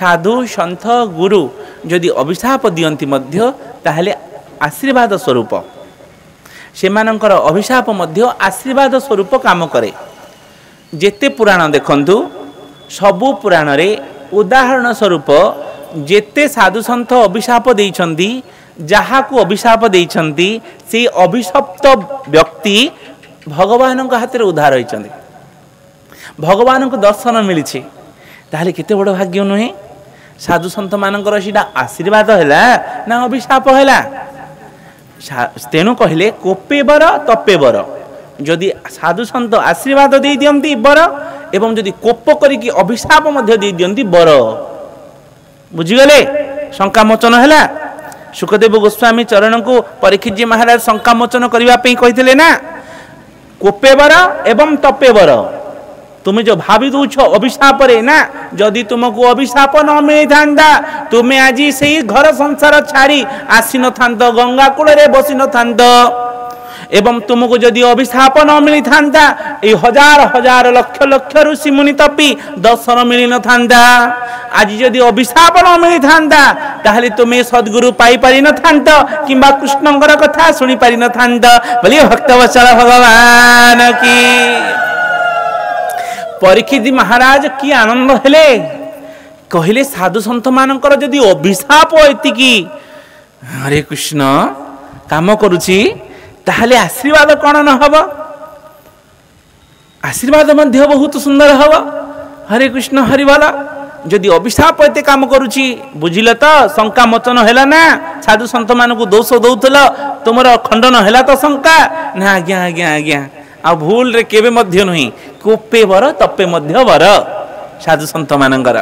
साधु सन्थ गुरु जदि अभिशाप दियंती मध्य ताहले आशीर्वाद स्वरूप सेमानंकर अभिशाप मध्य आशीर्वाद स्वरूप काम करे। जेते पुराण देखंतु सबु पुराण रे उदाहरण स्वरूप जेते साधु सन्थ अभिशाप देइछंती जहाकू अभिशाप देइछंती से अभिशप्त व्यक्ति भगवान हाथ में उद्धार होइछंती भगवान को दर्शन मिली ताहले केते बड़ भाग्य नुहे। साधु सन्थ मानकर सीधा आशीर्वाद हैला ना अभिशाप हैला। तेणु कहले कोपे बर तपे बर जदि साधु सन्त आशीर्वाद दे दियंती बर एवं जदि कोप करिकी अभिशाप मध्य दे दियंती बर। बुझीगले शंका मोचन हैला। सुखदेव गोस्वामी चरण को परीक्षित जी महाराज शंका मोचन करबा पई कहिथिले ना कोपे बर एवं तपे बर। तुम्हें जो भावी दूछ अभिशाप रे ना जदि तुमको अभिशाप न मिली था तुम्हें आज से घर संसार छाड़ी आसी न था गंगा कूल रे बसी न था एवं तुमको जदि अभिशाप न मिली था ये हजार हजार लक्ष लक्ष ऋषि मुनि तपी दर्शन मिली न था। आज जदि अभिशाप न मिली था ताहले तुम्हें सद्गुरु पाई पारि न था किंबा कृष्णंकर कथा सुनी पारि न था। बोलिए भक्तवत्सल भगवान की। परीक्षित महाराज की आनंद हेले कहले साधु सन्थ मानकर जदि अभिशाप एतिकी हरे कृष्ण काम करुची ताहले आशीर्वाद कौन न हब आशीर्वाद मध्य बहुत सुंदर हब। हरे कृष्ण हरिवाला जदि अभिशाप एते काम करुची बुझिल तो शंका मोचन हैला ना। साधु सन्थ मानक दोष दौथल तुमर खंडन हैला तो शंका ना। आज्ञा आज्ञा आज्ञा आ भूल रे केबे मध्य नुही कोपे बर तपे मध्य बर साधु सन्थ मानकर।